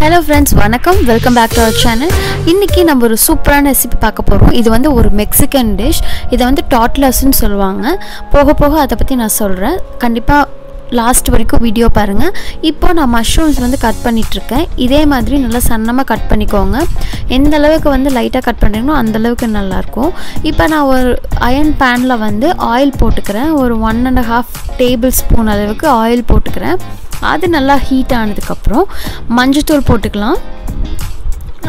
Hello friends, வணக்கம். Welcome back to our channel. இன்னைக்கு நம்ம ஒரு சூப்பரான ரெசிபி பார்க்க போறோம். இது வந்து ஒரு மெக்சிகன் டிஷ். இத வந்து tortillas ன்னு சொல்வாங்க. போக போக அத பத்தி நான் சொல்றேன். கண்டிப்பா லாஸ்ட் வரைக்கும் வீடியோ பாருங்க. இப்போ நான் மஷ்ரூம்ஸ் வந்து கட் பண்ணிட்டு இருக்கேன். இதே மாதிரி நல்லா சன்னமா கட் பண்ணிக்கோங்க. எந்த அளவுக்கு வந்து லைட்டா கட் பண்றீங்களோ அந்த அளவுக்கு நல்லா இருக்கும். இப்போ நான் ஒரு அயர்ன் panல வந்து ஆயில் போட்டுக்கறேன். ஒரு 1.5 டேபிள்ஸ்பூன் அளவுக்கு ஆயில் போட்டுக்கறேன். அது நல்லா ஹீட் ஆனதுக்கு அப்புறம் மஞ்சள் தூள் போட்டுக்கலாம்.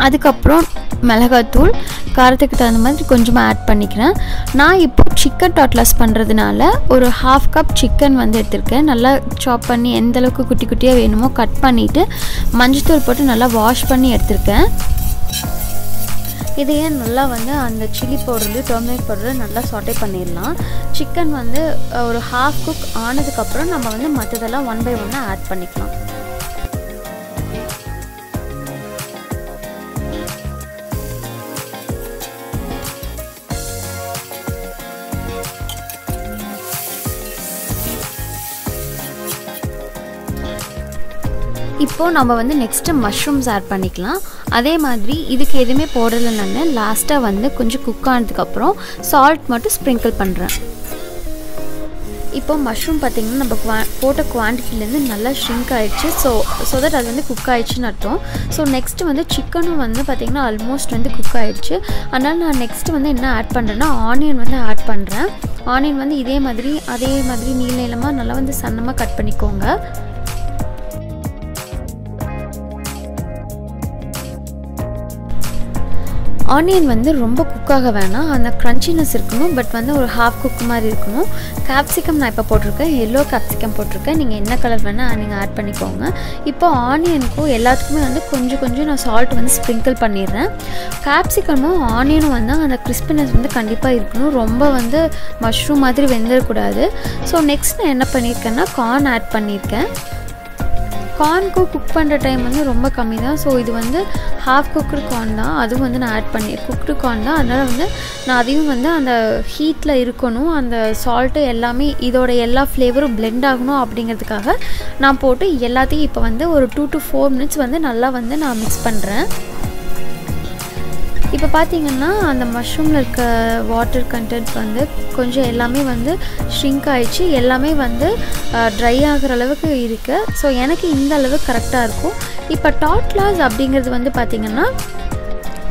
அதுக்கு அப்புறம் மிளகாய் தூள் காரத்துக்கு தகுந்த மாதிரி கொஞ்சமா ஆட் பண்ணிக்கிறேன். நான் இப்போ சிக்கன் டாட்லாஸ் பண்றதுனால ஒரு 1/2 கப் சிக்கன் வந்து எடுத்துர்க்கேன். நல்லா சாப் பண்ணி எந்த அளவுக்கு குட்டி குட்டியா வேணுமோ கட் பண்ணிட்டு மஞ்சள் தூள் போட்டு நல்லா வாஷ் பண்ணி எடுத்துர்க்கேன். இதையே நல்லா வந்து அந்த சில்லி பவுடர் டர்மரிக் பவுடர் நல்லா சாட்டே பண்ணிடலாம். சிக்கன் வந்து ஒரு 1/2 குக் ஆனதுக்கப்புறம் நம்ம வந்து மற்றதெல்லாம் 1 by 1 ஆட் பண்ணிக்கலாம். இப்போ நம்ம வந்து நெக்ஸ்ட் மஷ்ரூம்ஸ் ஆட் பண்ணிக்கலாம். அதே மாதிரி இதுக்கு எதுவுமே போடல. நான் லாஸ்டா வந்து கொஞ்சம் குக் ஆனதுக்கு அப்புறம் சால்ட் மட்டும் ஸ்ப்ரிங்கிள் பண்றேன். இப்போ மஷ்ரூம் பாத்தீங்கன்னா நம்ம போட்ட குவாண்டிட்டில இருந்து நல்லா ஷ்ரிங்க் ஆயிடுச்சு. சோ தட் அது வந்து குக் ஆயிடுச்சுன்னு அர்த்தம். ஸோ நெக்ஸ்ட் வந்து சிக்கனும் வந்து பாத்தீங்கன்னா ஆல்மோஸ்ட் வந்து குக் ஆயிடுச்சு. அதனால நான் நெக்ஸ்ட் வந்து என்ன ஆட் பண்றேன்னா ஆனியன் வந்து ஆட் பண்றேன். ஆனியன் வந்து அதே மாதிரி நீள நீளமா நல்லா வந்து சன்னமா கட் பண்ணிக்கோங்க. ஆனியன் வந்து ரொம்ப குக்காக வேணாம். அந்த க்ரன்ச்சினஸ் இருக்கணும். பட் வந்து ஒரு 1/2 குக் மாதிரி இருக்கணும். கேப்சிகம் நான் இப்போ போட்டிருக்கேன். எல்லோ கேப்சிகம் போட்டிருக்கேன். நீங்கள் என்ன கலர் வேணால் நீங்கள் ஆட் பண்ணிக்கோங்க. இப்போ ஆனியனுக்கும் எல்லாத்துக்குமே வந்து கொஞ்சம் நான் சால்ட் வந்து ஸ்ப்ரிங்கிள் பண்ணிடுறேன். கேப்சிகமும் ஆனியனும் வந்து அந்த கிறிஸ்பினஸ் வந்து கண்டிப்பாக இருக்கணும். ரொம்ப வந்து மஷ்ரூம் மாதிரி வெந்துடக்கூடாது. ஸோ நெக்ஸ்ட் நான் என்ன பண்ணியிருக்கேன்னா கார்ன் ஆட் பண்ணியிருக்கேன். கார்னுக்கு குக் பண்ணுற டைம் வந்து ரொம்ப கம்மி தான். ஸோ இது வந்து 1/2 குக்டு கார்ன் தான். அதுவும் வந்து நான் ஆட் பண்ணி குக்டு கார்ன் தான். அதனால் வந்து நான் அதையும் வந்து அந்த ஹீட்டில் இருக்கணும். அந்த சால்ட்டு எல்லாமே இதோட எல்லா ஃப்ளேவரும் பிளெண்ட் ஆகணும் அப்படிங்கிறதுக்காக நான் போட்டு எல்லாத்தையும் இப்போ வந்து ஒரு 2 to 4 minutes வந்து நல்லா வந்து நான் மிக்ஸ் பண்ணுறேன். இப்போ பார்த்தீங்கன்னா அந்த மஷ்ரூமில் இருக்க வாட்டர் கண்டென்ட் வந்து கொஞ்சம் எல்லாமே வந்து ஷ்ரிங்க் ஆயிடுச்சு. எல்லாமே வந்து ட்ரை ஆகிற அளவுக்கு இருக்குது. ஸோ எனக்கு இந்த அளவுக்கு கரெக்டாக இருக்கும். இப்போ டாட்லாஸ் அப்படிங்கிறது வந்து பார்த்திங்கன்னா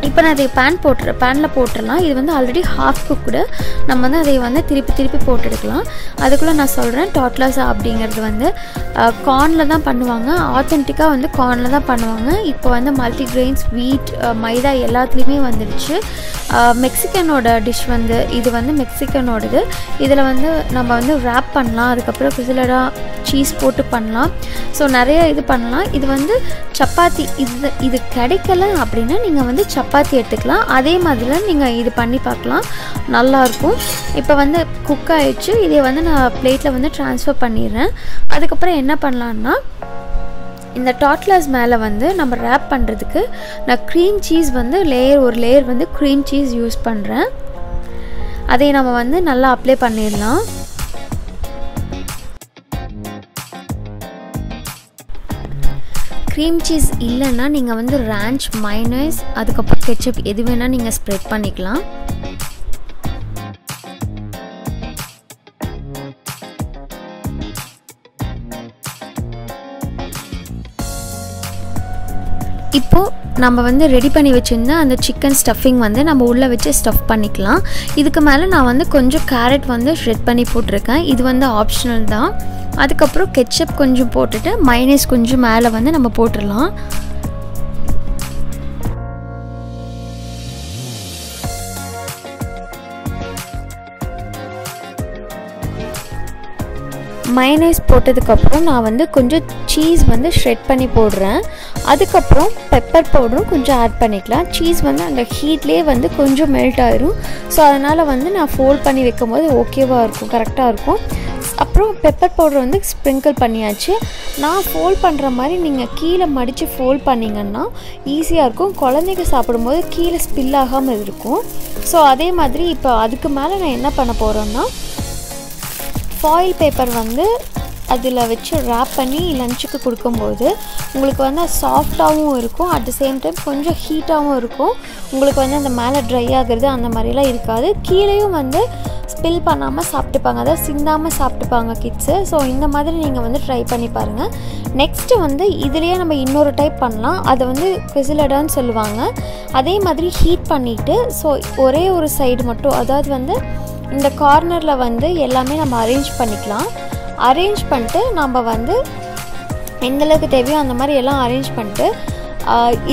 இப்போ நான் அதை பேனில் போட்டுடலாம். இது வந்து ஆல்ரெடி 1/2 குக்குடு. நம்ம வந்து அதை வந்து திருப்பி போட்டு எடுக்கலாம். அதுக்குள்ளே நான் சொல்கிறேன் டாட்லாஸ் அப்படிங்கிறது வந்து கார்னில் தான் பண்ணுவாங்க. ஆத்தென்டிக்காக வந்து கார்னில் தான் பண்ணுவாங்க. இப்போ வந்து மல்டிகிரெயின்ஸ் வீட் மைதா எல்லாத்துலேயுமே வந்துடுச்சு. மெக்சிகனோட டிஷ் வந்து இது வந்து மெக்சிகனோடது. இதில் வந்து நம்ம வந்து ரேப் பண்ணலாம். அதுக்கப்புறம் கிசிலடா சீஸ் போட்டு பண்ணலாம். ஸோ நிறைய இது பண்ணலாம். இது வந்து சப்பாத்தி இது கிடைக்கல அப்படின்னா நீங்கள் வந்து சப்பாத்தி எடுத்துக்கலாம். அதே மாதிரிலாம் நீங்கள் இது பண்ணி பார்க்கலாம், நல்லாயிருக்கும். இப்போ வந்து குக் ஆகிடுச்சு. இதை வந்து நான் பிளேட்டில் வந்து ட்ரான்ஸ்ஃபர் பண்ணிடுறேன். அதுக்கப்புறம் என்ன பண்ணலான்னா இந்த டாட்லாஸ் மேலே வந்து நம்ம ரேப் பண்ணுறதுக்கு நான் க்ரீம் சீஸ் வந்து ஒரு லேயர் வந்து க்ரீம் சீஸ் யூஸ் பண்ணுறேன். அதை நம்ம வந்து நல்லா அப்ளை பண்ணிடலாம். க்ரீம் சீஸ் இல்லைன்னா நீங்கள் வந்து ரான்ச் மைனஸ் அதுக்கப்புறம் கெச்சப் எது வேணால் நீங்கள் ஸ்ப்ரெட் பண்ணிக்கலாம். இப்போது நம்ம வந்து ரெடி பண்ணி வச்சுருந்தா அந்த சிக்கன் ஸ்டஃபிங் வந்து நம்ம உள்ளே வச்சு ஸ்டஃப் பண்ணிக்கலாம். இதுக்கு மேலே நான் வந்து கொஞ்சம் கேரட் வந்து ஷ்ரெட் பண்ணி போட்டிருக்கேன். இது வந்து ஆப்ஷனல் தான். அதுக்கப்புறம் கெச்சப் கொஞ்சம் போட்டுட்டு மைனஸ் கொஞ்சம் மேலே வந்து நம்ம போட்டுடலாம். மைனஸ் போட்டதுக்கப்புறம் நான் வந்து கொஞ்சம் சீஸ் வந்து ஷ்ரெட் பண்ணி போடுறேன். அதுக்கப்புறம் பெப்பர் பவுடரும் கொஞ்சம் ஆட் பண்ணிக்கலாம். சீஸ் வந்து அந்த ஹீட்லேயே வந்து கொஞ்சம் மெல்ட் ஆயிரும். ஸோ அதனால் வந்து நான் ஃபோல்ட் பண்ணி வைக்கும் போது ஓகேவாக இருக்கும், கரெக்டாக இருக்கும். அப்புறம் பெப்பர் பவுடர் வந்து ஸ்ப்ரிங்கிள் பண்ணியாச்சு. நான் ஃபோல்ட் பண்ணுற மாதிரி நீங்கள் கீழே மடித்து ஃபோல்ட் பண்ணிங்கன்னா ஈஸியாக இருக்கும். குழந்தைங்க சாப்பிடும்போது கீழே ஸ்பில் ஆகாமல் இருக்கும். ஸோ அதே மாதிரி இப்போ அதுக்கு மேலே நான் என்ன பண்ண போகிறேன்னா ஃபாயில் பேப்பர் வந்து அதில் வச்சு ரேப் பண்ணி லஞ்சுக்கு கொடுக்கும்போது உங்களுக்கு வந்து சாஃப்டாகவும் இருக்கும், அட் த சேம் டைம் கொஞ்சம் ஹீட்டாகவும் இருக்கும். உங்களுக்கு வந்து அந்த மேலே ட்ரை ஆகிறது அந்த மாதிரிலாம் இருக்காது. கீழேயும் வந்து ஸ்பில் பண்ணாமல் சாப்பிட்டுப்பாங்க, அதாவது சிந்தாமல் சாப்பிட்டுப்பாங்க கிட்ஸு. ஸோ இந்த மாதிரி நீங்கள் வந்து ட்ரை பண்ணி பாருங்கள். நெக்ஸ்ட்டு வந்து இதுலேயே நம்ம இன்னொரு டைப் பண்ணலாம், அதை வந்து quesadilla சொல்லுவாங்க. அதே மாதிரி ஹீட் பண்ணிவிட்டு ஸோ ஒரே ஒரு சைடு மட்டும், அதாவது வந்து இந்த கார்னரில் வந்து எல்லாமே நம்ம அரேஞ்ச் பண்ணிக்கலாம். அரேஞ்ச் பண்ணிட்டு நம்ம வந்து எந்தளவுக்கு தேவையோ அந்த மாதிரி எல்லாம் அரேஞ்ச் பண்ணிட்டு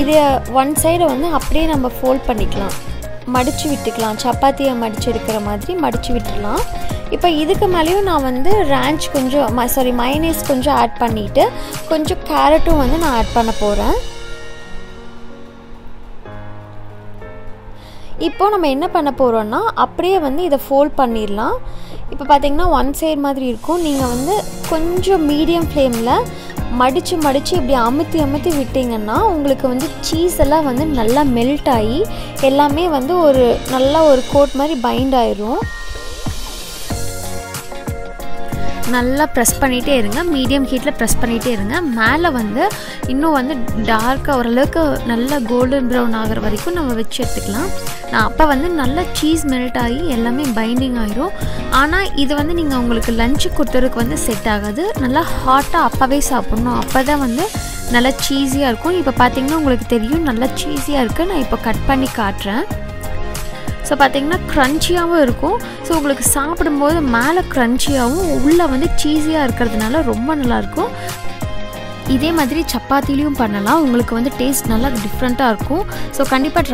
இதை ஒன் சைடை வந்து அப்படியே நம்ம ஃபோல்ட் பண்ணிக்கலாம், மடித்து விட்டுக்கலாம். சப்பாத்தியை மடித்து எடுக்கிற மாதிரி மடித்து விட்டுடலாம். இப்போ இதுக்கு மேலேயும் நான் வந்து ரேஞ்ச் கொஞ்சம் மைனஸ் கொஞ்சம் ஆட் பண்ணிவிட்டு கொஞ்சம் கேரட்டும் வந்து நான் ஆட் பண்ண போகிறேன். இப்போது நம்ம என்ன பண்ண போகிறோன்னா அப்படியே வந்து இதை ஃபோல்ட் பண்ணிடலாம். இப்போ பார்த்திங்கன்னா ஒன் சைடு மாதிரி இருக்கும். நீங்கள் வந்து கொஞ்சம் மீடியம் ஃப்ளேமில் மடித்து இப்படி அமுத்தி விட்டிங்கன்னா உங்களுக்கு வந்து சீஸ் எல்லாம் வந்து நல்லா மெல்ட் ஆகி எல்லாமே வந்து ஒரு நல்லா ஒரு கோட் மாதிரி பைண்ட் ஆயிரும். நல்லா ப்ரெஸ் பண்ணிகிட்டே இருங்க, மீடியம் ஹீட்டில் ப்ரெஸ் பண்ணிகிட்டே இருங்க. மேலே வந்து இன்னும் வந்து டார்க்காக ஓரளவுக்கு நல்லா கோல்டன் ப்ரௌன் ஆகிற வரைக்கும் நம்ம வச்சு எடுத்துக்கலாம். அப்போ வந்து நல்லா சீஸ் மெல்ட் ஆகி எல்லாமே பைண்டிங் ஆகிரும். ஆனால் இது வந்து நீங்கள் உங்களுக்கு லஞ்சு கொடுத்ததுக்கு வந்து செட் ஆகாது. நல்லா ஹாட்டாக அப்போவே சாப்பிட்ணும், அப்போ தான் வந்து நல்லா சீஸியாக இருக்கும். இப்போ பார்த்திங்கன்னா உங்களுக்கு தெரியும் நல்லா சீஸியாக இருக்குது. நான் இப்போ கட் பண்ணி காட்டுறேன். ஸோ பார்த்திங்கன்னா க்ரன்ச்சியாகவும் இருக்கும். ஸோ உங்களுக்கு சாப்பிடும்போது மேலே க்ரன்ச்சியாகவும் உள்ளே வந்து சீஸியாக இருக்கிறதுனால ரொம்ப நல்லாயிருக்கும். இதே மாதிரி சப்பாத்திலையும் பண்ணலாம், உங்களுக்கு வந்து டேஸ்ட் நல்லா டிஃப்ரெண்ட்டாக இருக்கும். ஸோ கண்டிப்பாக ட்ரை